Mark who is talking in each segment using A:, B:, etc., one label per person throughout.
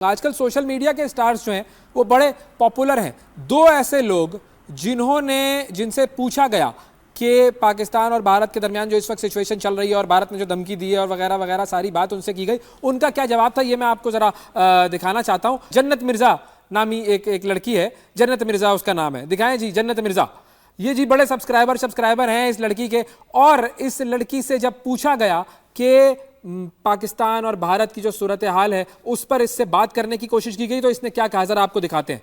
A: आजकल social media के stars जो हैं वो बड़े पॉपुलर हैं। दो ऐसे लोग जिनसे पूछा गया कि पाकिस्तान और भारत के दरमियान जो इस वक्त सिचुएशन चल रही है और भारत ने जो धमकी दी है और वगैरह वगैरह सारी बात उनसे की गई, उनका क्या जवाब था ये मैं आपको जरा दिखाना चाहता हूं। जन्नत मिर्जा नामी एक लड़की है, जन्नत मिर्जा उसका नाम है। दिखाएं जी जन्नत मिर्जा। ये जी बड़े सब्सक्राइबर हैं इस लड़की के। और इस लड़की से जब पूछा गया कि पाकिस्तान और भारत की जो सूरत हाल है उस पर इससे बात करने की कोशिश की गई तो इसने क्या कहा, जरा आपको दिखाते हैं।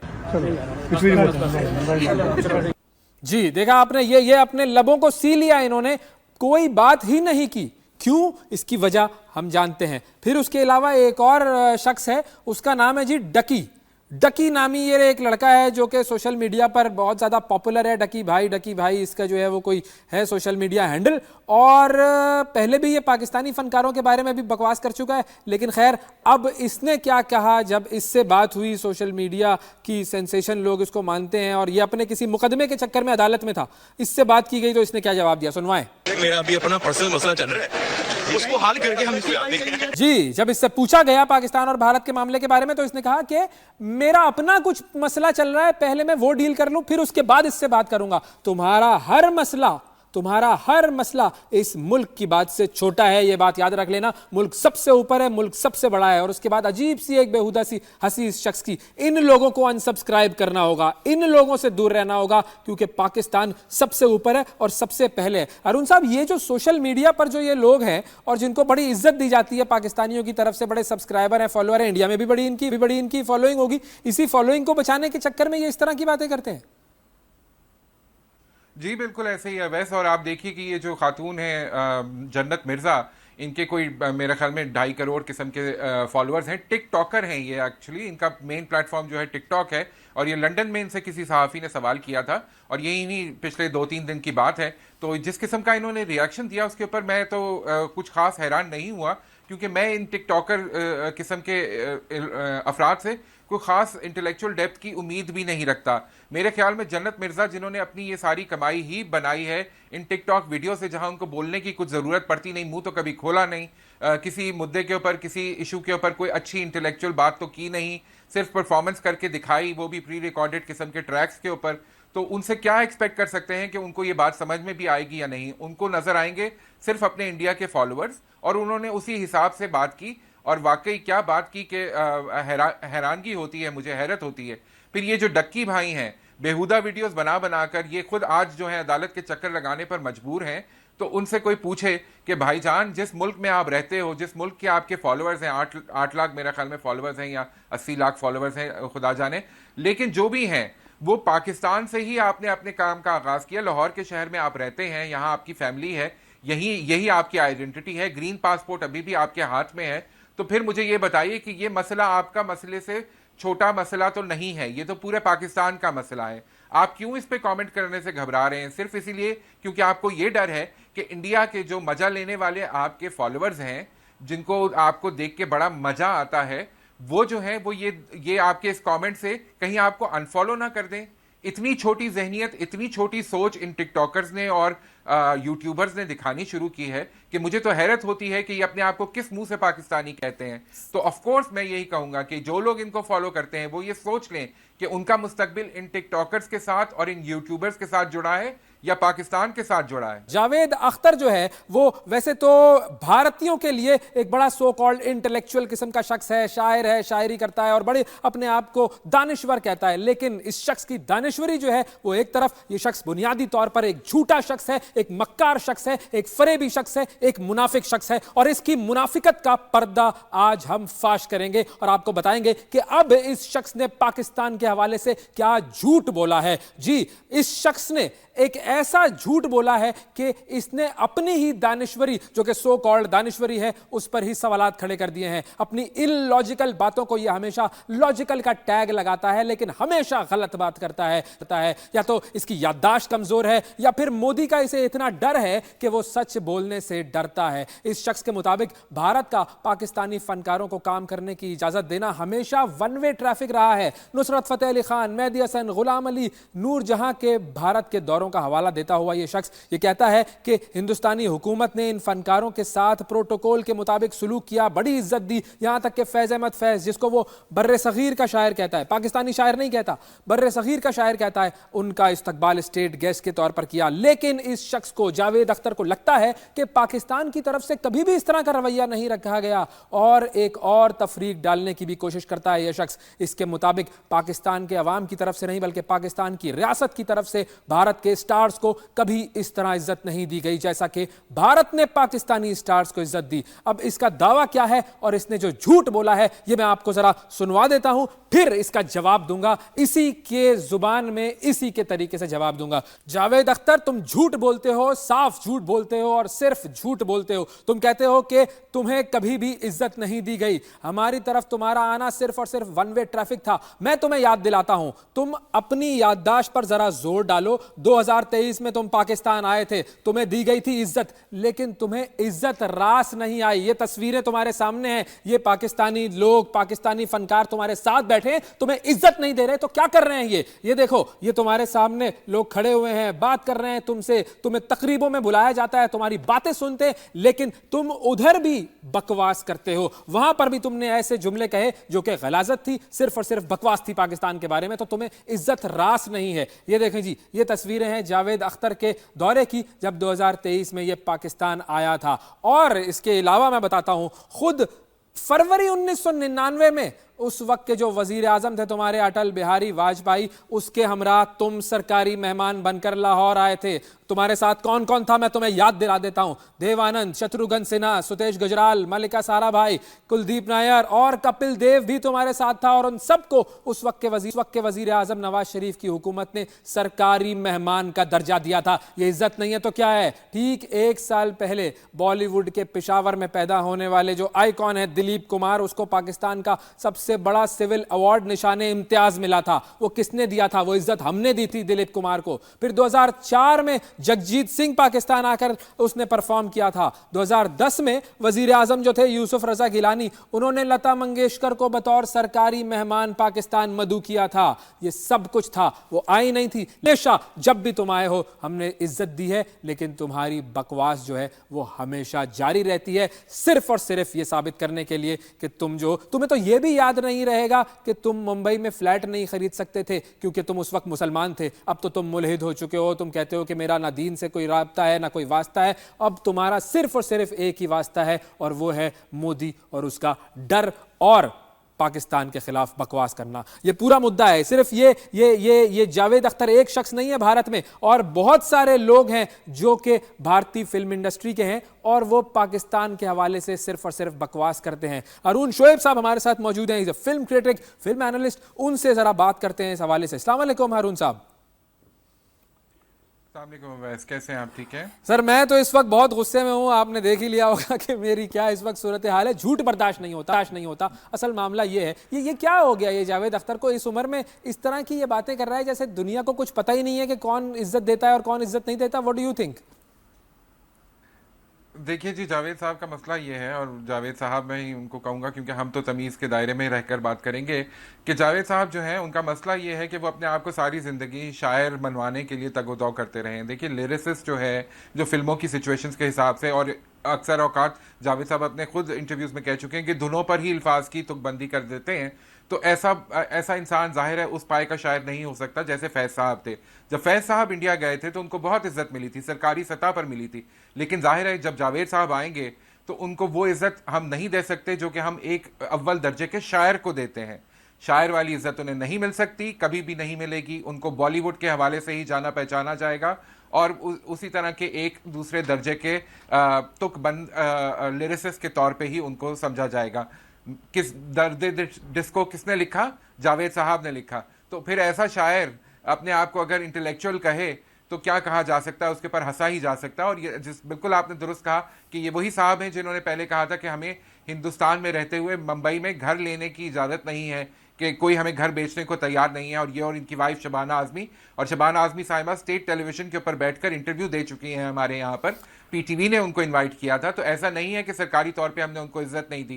A: जी देखा आपने, ये अपने लबों को सी लिया इन्होंने, कोई बात ही नहीं की। क्यों? इसकी वजह हम जानते हैं। फिर उसके अलावा एक और शख्स है, उसका नाम है जी डकी। डकी नामी ये एक लड़का है जो कि सोशल मीडिया पर बहुत ज़्यादा पॉपुलर है। डकी भाई इसका जो है वो कोई है सोशल मीडिया हैंडल। और पहले भी ये पाकिस्तानी फनकारों के बारे में भी बकवास कर चुका है। लेकिन खैर अब इसने क्या कहा जब इससे बात हुई, सोशल मीडिया की सेंसेशन लोग इसको मानते हैं और ये अपने किसी मुकदमे के चक्कर में अदालत में था, इससे बात की गई तो इसने क्या जवाब दिया, सुनवाएं।
B: मेरा अभी अपना पर्सनल मसला चल रहा है, उसको हल करके हम इसको आगे करें।
A: जी जब इससे पूछा गया पाकिस्तान और भारत के मामले के बारे में तो इसने कहा कि मेरा अपना कुछ मसला चल रहा है, पहले मैं वो डील कर लूं फिर उसके बाद इससे बात करूंगा। तुम्हारा हर मसला इस मुल्क की बात से छोटा है, ये बात याद रख लेना। मुल्क सबसे ऊपर है, मुल्क सबसे बड़ा है। और उसके बाद अजीब सी एक बेहुदा सी हंसी इस शख्स की। इन लोगों को अनसब्सक्राइब करना होगा, इन लोगों से दूर रहना होगा, क्योंकि पाकिस्तान सबसे ऊपर है और सबसे पहले है। अरुण साहब, ये जो सोशल मीडिया पर जो ये लोग हैं और जिनको बड़ी इज्जत दी जाती है पाकिस्तानियों की तरफ से, बड़े सब्सक्राइबर हैं, फॉलोअर हैं, इंडिया में भी बड़ी इनकी फॉलोइंग होगी, इसी फॉलोइंग को बचाने के चक्कर में ये इस तरह की बातें करते हैं।
C: जी बिल्कुल ऐसे ही है वैसे। और आप देखिए कि ये जो खातून है जन्नत मिर्ज़ा, इनके कोई मेरे ख्याल में 2.5 करोड़ किस्म के फॉलोअर्स हैं। टिकटॉकर हैं ये एक्चुअली, इनका मेन प्लेटफॉर्म जो है टिकटॉक है। और ये लंदन में इनसे किसी सहाफ़ी ने सवाल किया था और यही नहीं पिछले 2-3 दिन की बात है। तो जिस किस्म का इन्होंने रिएक्शन दिया उसके ऊपर मैं तो कुछ खास हैरान नहीं हुआ, क्योंकि मैं इन टिकटॉकर किस्म के अफराद से कोई ख़ास इंटेलेक्चुअल डेप्थ की उम्मीद भी नहीं रखता। मेरे ख्याल में जन्नत मिर्ज़ा जिन्होंने अपनी ये सारी कमाई ही बनाई है इन टिकटॉक वीडियो से, जहां उनको बोलने की कुछ ज़रूरत पड़ती नहीं, मुंह तो कभी खोला नहीं, किसी मुद्दे के ऊपर, किसी इशू के ऊपर कोई अच्छी इंटेलेक्चुअल बात तो की नहीं, सिर्फ परफॉर्मेंस करके दिखाई, वो भी प्री रिकॉर्डेड किस्म के ट्रैक्स के ऊपर। तो उनसे क्या एक्सपेक्ट कर सकते हैं कि उनको ये बात समझ में भी आएगी या नहीं? उनको नज़र आएंगे सिर्फ अपने इंडिया के फॉलोअर्स। और उन्होंने उसी हिसाब से बात की और वाकई क्या बात की कि हैरानगी होती है, मुझे हैरत होती है। फिर ये जो डक्की भाई हैं, बेहुदा वीडियोस बना बनाकर ये खुद आज जो है अदालत के चक्कर लगाने पर मजबूर हैं। तो उनसे कोई पूछे कि भाईजान, जिस मुल्क में आप रहते हो, जिस मुल्क के आपके फॉलोअर्स हैं, 8 लाख मेरे ख्याल में फॉलोअर्स हैं या 80 लाख फॉलोअर्स हैं, खुदा जाने, लेकिन जो भी हैं वो पाकिस्तान से ही आपने अपने काम का आगाज़ किया। लाहौर के शहर में आप रहते हैं, यहाँ आपकी फैमिली है, यही आपकी आइडेंटिटी है, ग्रीन पासपोर्ट अभी भी आपके हाथ में है। तो फिर मुझे ये बताइए कि ये मसला आपका मसले से छोटा मसला तो नहीं है, ये तो पूरे पाकिस्तान का मसला है। आप क्यों इस पे कमेंट करने से घबरा रहे हैं? सिर्फ इसीलिए क्योंकि आपको ये डर है कि इंडिया के जो मजा लेने वाले आपके फॉलोअर्स हैं, जिनको आपको देख के बड़ा मजा आता है, वो जो है वो ये आपके इस कमेंट से कहीं आपको अनफॉलो ना कर दें। इतनी छोटी जहनियत, इतनी छोटी सोच इन टिकटॉकर्स ने और यूट्यूबर्स ने दिखानी शुरू की है कि मुझे तो हैरत होती है कि ये अपने आप को किस मुंह से पाकिस्तानी कहते हैं। तो ऑफ कोर्स मैं यही कहूंगा कि जो लोग इनको फॉलो करते हैं वो ये सोच लें कि उनका मुस्तकबिल इन टिकटॉकर्स के साथ और इन यूट्यूबर्स के साथ जुड़ा है या पाकिस्तान के साथ जुड़ा है।
A: जावेद अख्तर जो है वो वैसे तो भारतीयों के लिए एक बड़ा सो कॉल्ड इंटेलेक्चुअल किस्म का शख्स है, शायर है, शायरी करता है और बड़े अपने आप को दानिश्वर कहता है। लेकिन इस शख्स की दानिश्वरी जो है वो एक तरफ, ये शख्स बुनियादी तौर पर एक झूठा शख्स है, एक मक्कार शख्स है, एक फरेबी शख्स है, एक मुनाफिक शख्स है। और इसकी मुनाफिकत का पर्दा आज हम फाश करेंगे और आपको बताएंगे कि अब इस शख्स ने पाकिस्तान के हवाले से क्या झूठ बोला है। जी, इस शख्स ने एक ऐसा झूठ बोला है कि इसने अपनी ही दानिश्वरी, जो कि सो कॉल्ड दानिश्वरी है, उस पर ही सवालात खड़े कर दिए हैं। अपनी इलॉजिकल बातों को यह हमेशा लॉजिकल का टैग लगाता है, लेकिन हमेशा गलत बात करता है। या तो इसकी याददाश्त कमजोर है या फिर मोदी का इसे इतना डर है कि वो सच बोलने से डरता है। इस शख्स के मुताबिक भारत का पाकिस्तानी फनकारों को काम करने की इजाजत देना हमेशा वन वे ट्रैफिक रहा है। नुसरत फतेह अली खान, मेहदी हसन, गुलाम अली, नूर जहां के भारत के दौरों का हवाला हवाला देता हुआ ये शख्स ये कहता है कि हिंदुस्तानी हुकूमत ने इन फनकारों के साथ प्रोटोकॉल के मुताबिक सलूक किया, बड़ी इज्जत दी। यहां तक कि फैज अहमद फैज, जिसको वो बर्रे सगीर का शायर कहता है, पाकिस्तानी शायर नहीं कहता, बर्रे सगीर का शायर कहता है, उनका इस्तकबाल स्टेट गेस्ट के तौर पर किया। लेकिन इस शख्स को, जावेद अख्तर को, लगता है कि पाकिस्तान की तरफ से कभी भी इस तरह का रवैया नहीं रखा गया और एक और तफरीक डालने की भी कोशिश करता है यह शख्स। इसके मुताबिक पाकिस्तान के अवाम की तरफ से नहीं बल्कि पाकिस्तान की रियासत की तरफ से भारत के स्टार्स को कभी इस तरह इज्जत नहीं दी गई जैसा कि भारत ने पाकिस्तानी स्टार्स को इज्जत दी। अब इसका दावा क्या है और इसने जो झूठ बोला है यह मैं आपको जरा सुनवा देता हूं, फिर इसका जवाब दूंगा, इसी के जुबान में इसी के तरीके से जवाब दूंगा। जावेद अख्तर, तुम झूठ बोलते हो, साफ झूठ बोलते हो और सिर्फ झूठ बोलते हो। तुम कहते हो कि तुम्हें कभी भी इज्जत नहीं दी गई, हमारी तरफ तुम्हारा आना सिर्फ और सिर्फ वन वे ट्रैफिक था। मैं तुम्हें याद दिलाता हूं, तुम अपनी याददाश्त पर जरा जोर डालो। 2023 में तुम पाकिस्तान आए थे, तुम्हें दी गई थी इज्जत, लेकिन तुम्हें इज्जत रास नहीं आई। ये तस्वीरें तुम्हारे सामने हैं, ये पाकिस्तानी लोग, पाकिस्तानी फनकार तुम्हारे साथ बैठे हैं, तुम्हें इज्जत नहीं दे रहे। तो क्या कर रहे हैं ये देखो, ये तुम्हारे सामने लोग खड़े हुए हैं, बात कर रहे हैं तुमसे, तुम्हें तकरीबों में बुलाया जाता है, तुम्हारी बातें सुनते, लेकिन तुम उधर भी बकवास करते हो। वहां पर भी तुमने ऐसे जुमले कहे जो कि गलाजत थी, सिर्फ और सिर्फ बकवास थी पाकिस्तान के बारे में, तो तुम्हें इज्जत रास नहीं है। ये देखें जी, ये तस्वीरें हैं जावेद अख्तर के दौरे की जब 2023 में ये पाकिस्तान आया था। और इसके अलावा मैं बताता हूं, खुद फरवरी 1999 में उस वक्त के जो वजीर आजम थे तुम्हारे अटल बिहारी वाजपेयी, उसके हमरा तुम सरकारी मेहमान बनकर लाहौर आए थे। तुम्हारे साथ कौन कौन था मैं तुम्हें याद दिला देता हूं। देवानंद, शत्रुघ्न सिन्हा, सुतेश गुजराल, मल्लिका साराभाई, कुलदीप नायर और कपिल देव भी तुम्हारे साथ था। और उन सबको उस वक्त के वजीर आजम नवाज शरीफ की हुकूमत ने सरकारी मेहमान का दर्जा दिया था। ये इज्जत नहीं है तो क्या है। ठीक एक साल पहले बॉलीवुड के पेशावर में पैदा होने वाले जो आइकॉन है दिलीप कुमार, उसको पाकिस्तान का सबसे बड़ा सिविल अवार्ड निशाने इम्तियाज मिला था। वो किसने दिया था? वो इज्जत हमने दी थी दिलीप कुमार को। फिर 2004 में जगजीत सिंह पाकिस्तान आकर उसने परफॉर्म किया था। 2010 में वजीर आजम जो थे यूसुफ रजा गिलानी, उन्होंने लता मंगेशकर को बतौर सरकारी मेहमान पाकिस्तान मदऊ किया था। ये सब कुछ था, वो आई नहीं थी। हमेशा जब भी तुम आए हो हमने इज्जत दी है, लेकिन तुम्हारी बकवास जो है वो हमेशा जारी रहती है, सिर्फ और सिर्फ ये साबित करने के लिए कि तुम्हें तो ये भी याद नहीं रहेगा कि तुम मुंबई में फ्लैट नहीं खरीद सकते थे क्योंकि तुम उस वक्त मुसलमान थे। अब तो तुम मुल्हिद हो चुके हो, तुम कहते हो कि मेरा ना दीन से कोई राब्ता है ना कोई वास्ता है। अब तुम्हारा सिर्फ और सिर्फ एक ही वास्ता है और वो है मोदी और उसका डर और पाकिस्तान के खिलाफ बकवास करना। ये पूरा मुद्दा है। सिर्फ ये जावेद अख्तर एक शख्स नहीं है भारत में, और बहुत सारे लोग हैं जो कि भारतीय फिल्म इंडस्ट्री के हैं और वो पाकिस्तान के हवाले से सिर्फ और सिर्फ बकवास करते हैं। अरुण शोएब साहब हमारे साथ मौजूद हैं, फिल्म क्रिटिक, फिल्म एनालिस्ट, उनसे जरा बात करते हैं इस हवाले से। अस्सलाम वालेकुम अरुण साहब।
C: कैसे हैं आप? ठीक है
A: सर, मैं तो इस वक्त बहुत गुस्से में हूं। आपने देख ही लिया होगा कि मेरी क्या इस वक्त सूरत हाल है। झूठ बर्दाश्त नहीं होता। असल मामला ये है, ये क्या हो गया ये जावेद अख्तर को इस उम्र में इस तरह की ये बातें कर रहा है जैसे दुनिया को कुछ पता ही नहीं है कि कौन इज्जत देता है और कौन इज्जत नहीं देता। What do you think?
C: देखिए जी, जावेद साहब का मसला ये है, और जावेद साहब मैं ही उनको कहूँगा क्योंकि हम तो तमीज़ के दायरे में रहकर बात करेंगे, कि जावेद साहब जो हैं उनका मसला ये है कि वो अपने आप को सारी ज़िंदगी शायर बनवाने के लिए तगोदौ करते रहे हैं। देखिए, लिरिसिस्ट जो है, जो फिल्मों की सिचुएशंस के हिसाब से, और अक्सर औकात जावेद साहब अपने खुद इंटरव्यूज़ में कह चुके हैं कि धुनों पर ही अल्फाज की तुकबंदी कर देते हैं। तो ऐसा इंसान जाहिर है उस पाए का शायर नहीं हो सकता जैसे फैज साहब थे। जब फैज साहब इंडिया गए थे तो उनको बहुत इज्जत मिली थी, सरकारी सतह पर मिली थी, लेकिन जाहिर है जब जावेद साहब आएंगे तो उनको वो इज्जत हम नहीं दे सकते जो कि हम एक अव्वल दर्जे के शायर को देते हैं। शायर वाली इज्जत उन्हें नहीं मिल सकती, कभी भी नहीं मिलेगी। उनको बॉलीवुड के हवाले से ही जाना पहचाना जाएगा और उसी तरह के एक दूसरे दर्जे के तुकबंद लिरिसिस्ट के तौर पे ही उनको समझा जाएगा। किस दर्द डिस्को किसने लिखा? जावेद साहब ने लिखा। तो फिर ऐसा शायर अपने आप को अगर इंटेलेक्चुअल कहे तो क्या कहा जा सकता है? उसके पर हंसा ही जा सकता है। और ये बिल्कुल आपने दुरुस्त कहा कि ये वही साहब हैं जिन्होंने पहले कहा था कि हमें हिंदुस्तान में रहते हुए मुंबई में घर लेने की इजाज़त नहीं है, कि कोई हमें घर बेचने को तैयार नहीं है। और ये और इनकी वाइफ शबाना आज़मी, और शबाना आज़मी साहिबा स्टेट टेलीविज़न के ऊपर बैठकर इंटरव्यू दे चुकी हैं हमारे यहाँ पर। पीटीवी ने उनको इन्वाइट किया था। तो ऐसा नहीं है कि सरकारी तौर पर हमने उनको इज्जत नहीं दी।